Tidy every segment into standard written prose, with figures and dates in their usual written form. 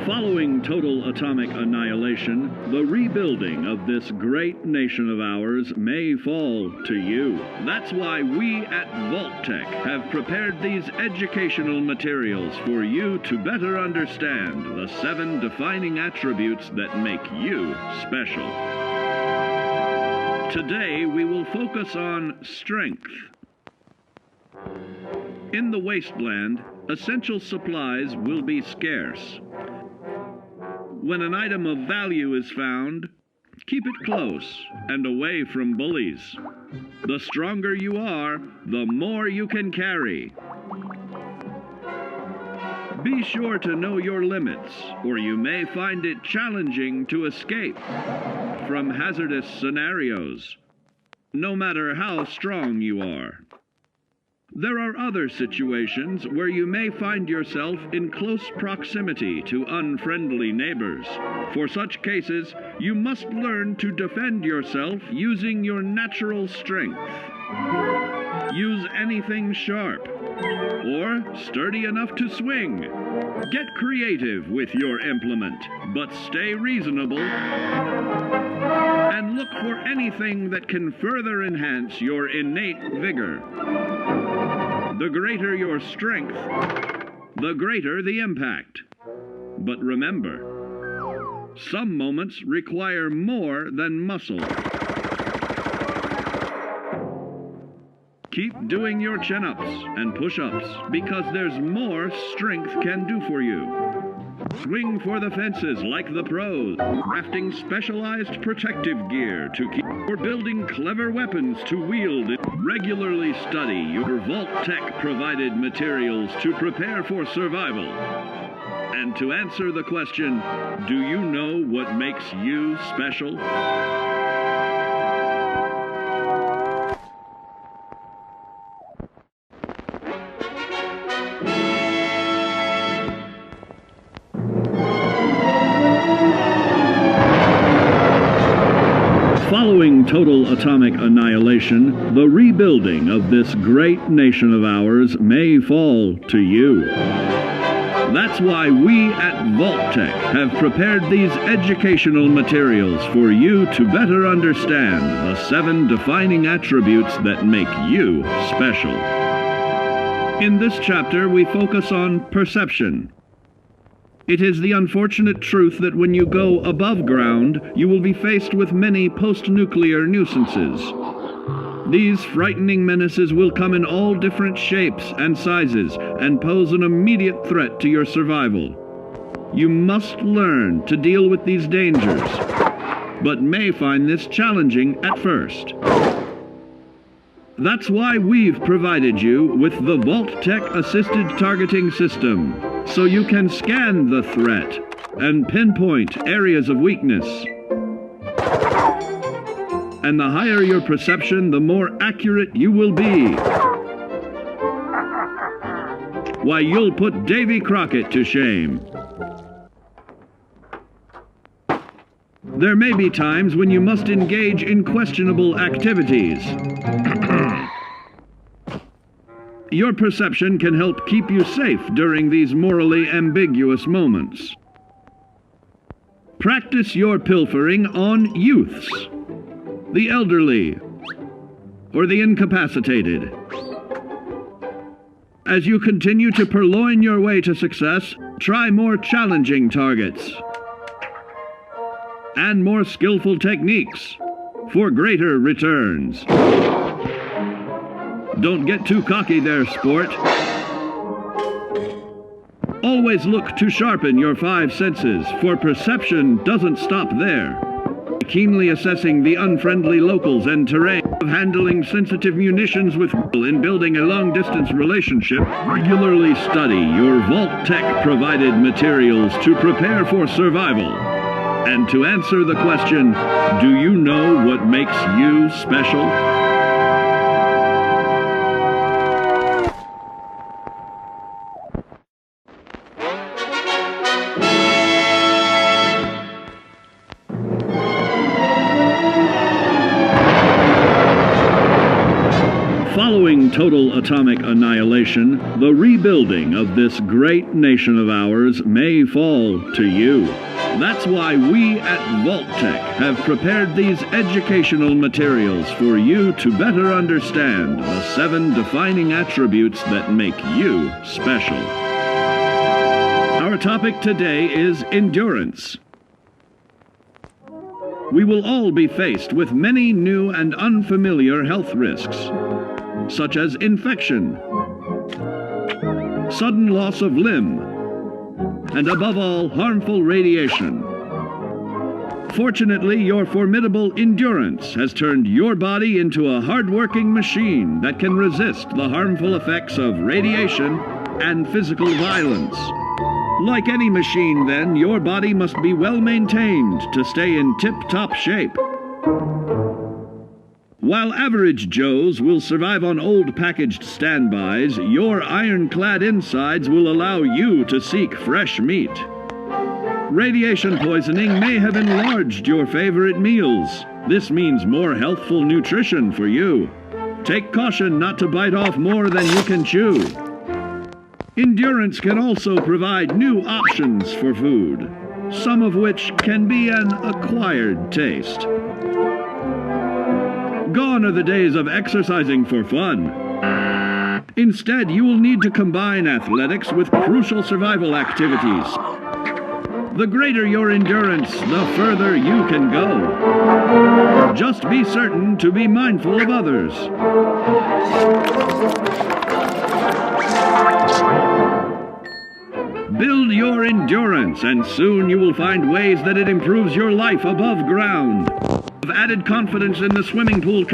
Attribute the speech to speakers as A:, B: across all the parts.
A: Following total atomic annihilation, the rebuilding of this great nation of ours may fall to you. That's why we at Vault-Tec have prepared these educational materials for you to better understand the 7 defining attributes that make you special. Today we will focus on strength. In the wasteland, essential supplies will be scarce. When an item of value is found, keep it close and away from bullies. The stronger you are, the more you can carry. Be sure to know your limits, or you may find it challenging to escape from hazardous scenarios, no matter how strong you are. There are other situations where you may find yourself in close proximity to unfriendly neighbors. For such cases, you must learn to defend yourself using your natural strength. Use anything sharp or sturdy enough to swing. Get creative with your implement, but stay reasonable. And look for anything that can further enhance your innate vigor. The greater your strength, the greater the impact. But remember, some moments require more than muscle. Keep doing your chin-ups and push-ups because there's more strength can do for you. Swing for the fences like the pros, crafting specialized protective gear to keep, or building clever weapons to wield. Regularly study your Vault-Tec provided materials to prepare for survival. And to answer the question, do you know what makes you special? Following total atomic annihilation, the rebuilding of this great nation of ours may fall to you. That's why we at Vault-Tec have prepared these educational materials for you to better understand the 7 defining attributes that make you special. In this chapter, we focus on perception. It is the unfortunate truth that when you go above ground, you will be faced with many post-nuclear nuisances. These frightening menaces will come in all different shapes and sizes and pose an immediate threat to your survival. You must learn to deal with these dangers, but may find this challenging at first. That's why we've provided you with the Vault-Tec Assisted Targeting System, so you can scan the threat and pinpoint areas of weakness. And the higher your perception, the more accurate you will be. Why, you'll put Davy Crockett to shame. There may be times when you must engage in questionable activities. Your perception can help keep you safe during these morally ambiguous moments. Practice your pilfering on youths, the elderly, or the incapacitated. As you continue to purloin your way to success, try more challenging targets and more skillful techniques for greater returns. Don't get too cocky there, sport. Always look to sharpen your 5 senses, for perception doesn't stop there. Keenly assessing the unfriendly locals and terrain, of handling sensitive munitions with in building a long-distance relationship. Regularly study your Vault-Tec provided materials to prepare for survival. And to answer the question, do you know what makes you special? atomic annihilation, the rebuilding of this great nation of ours may fall to you. That's why we at Vault-Tec have prepared these educational materials for you to better understand the 7 defining attributes that make you special. Our topic today is endurance. We will all be faced with many new and unfamiliar health risks, such as infection, sudden loss of limb, and above all, harmful radiation. Fortunately, your formidable endurance has turned your body into a hard-working machine that can resist the harmful effects of radiation and physical violence. Like any machine, then, your body must be well maintained to stay in tip-top shape. While average Joes will survive on old packaged standbys, your ironclad insides will allow you to seek fresh meat. Radiation poisoning may have enlarged your favorite meals. This means more healthful nutrition for you. Take caution not to bite off more than you can chew. Endurance can also provide new options for food, some of which can be an acquired taste. Gone are the days of exercising for fun. Instead, you will need to combine athletics with crucial survival activities. The greater your endurance, the further you can go. Just be certain to be mindful of others. Build your endurance, and soon you will find ways that it improves your life above ground. Have added confidence in the swimming pool,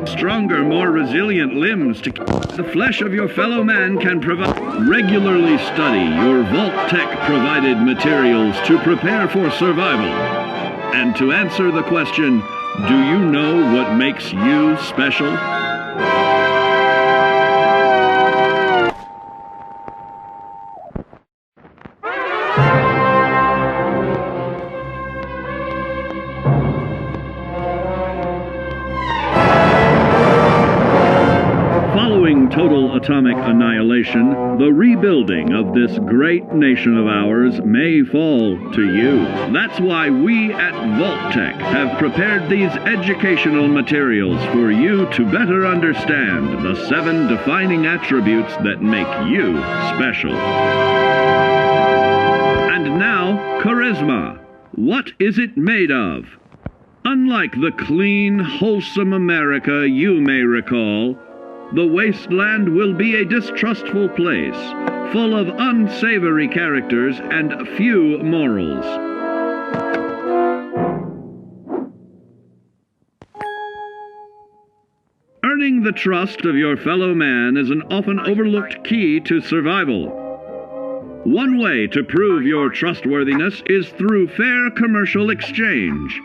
A: stronger, more resilient limbs to keep the flesh of your fellow man can provide. Regularly study your Vault-Tec provided materials to prepare for survival. And to answer the question, do you know what makes you special? Total atomic annihilation, the rebuilding of this great nation of ours may fall to you. That's why we at Vault-Tec have prepared these educational materials for you to better understand the 7 defining attributes that make you special. And now, charisma. What is it made of? Unlike the clean, wholesome America you may recall, the wasteland will be a distrustful place, full of unsavory characters and few morals. Earning the trust of your fellow man is an often overlooked key to survival. One way to prove your trustworthiness is through fair commercial exchange.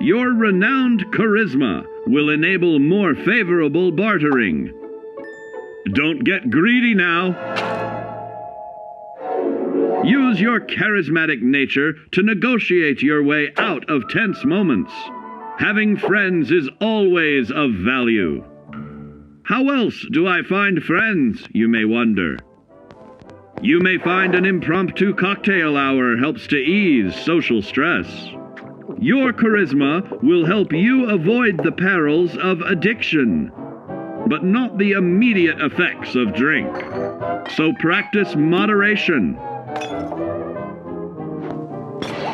A: Your renowned charisma will enable more favorable bartering. Don't get greedy now. Use your charismatic nature to negotiate your way out of tense moments. Having friends is always of value. How else do I find friends, you may wonder? You may find an impromptu cocktail hour helps to ease social stress. Your charisma will help you avoid the perils of addiction, but not the immediate effects of drink. So practice moderation,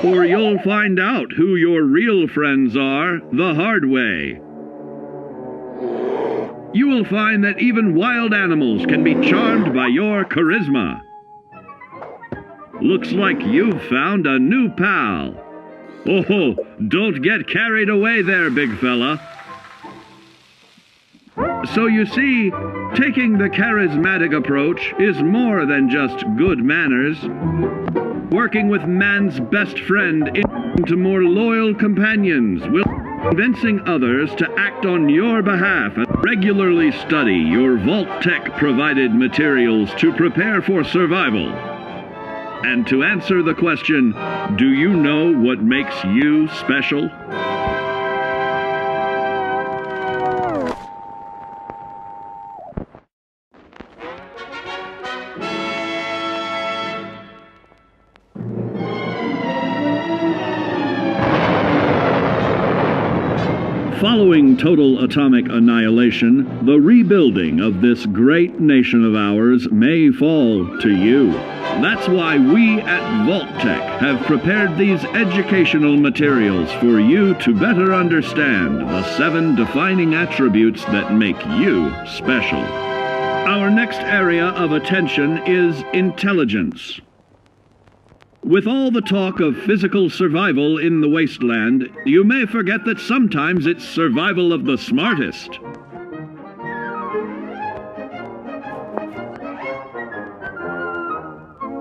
A: or you'll find out who your real friends are the hard way. You will find that even wild animals can be charmed by your charisma. Looks like you've found a new pal. Oh, don't get carried away there, big fella. So you see, taking the charismatic approach is more than just good manners. Working with man's best friend into more loyal companions will convincing others to act on your behalf. Regularly study your Vault-Tec provided materials to prepare for survival. And to answer the question, do you know what makes you special? Following total atomic annihilation, the rebuilding of this great nation of ours may fall to you. That's why we at Vault-Tec have prepared these educational materials for you to better understand the 7 defining attributes that make you special. Our next area of attention is intelligence. With all the talk of physical survival in the wasteland, you may forget that sometimes it's survival of the smartest.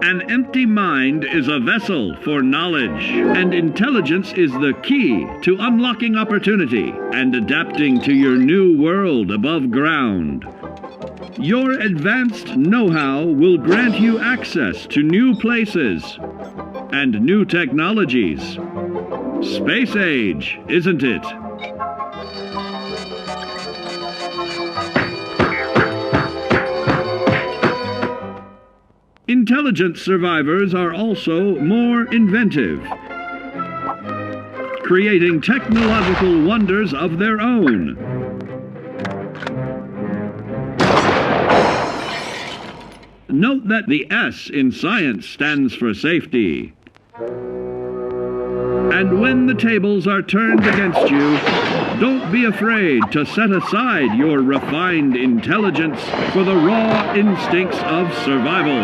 A: An empty mind is a vessel for knowledge, and intelligence is the key to unlocking opportunity and adapting to your new world above ground. Your advanced know-how will grant you access to new places and new technologies. Space age, isn't it? Intelligent survivors are also more inventive, creating technological wonders of their own. Note that the S in science stands for safety. And when the tables are turned against you, don't be afraid to set aside your refined intelligence for the raw instincts of survival.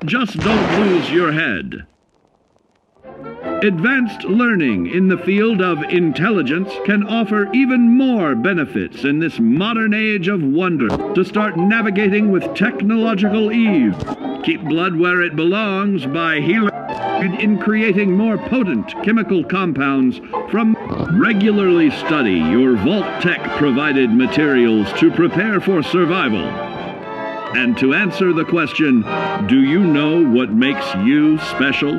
A: Just don't lose your head. Advanced learning in the field of intelligence can offer even more benefits in this modern age of wonder to start navigating with technological ease. Keep blood where it belongs by healing in creating more potent chemical compounds from. Regularly study your Vault-Tec provided materials to prepare for survival. And to answer the question, do you know what makes you special?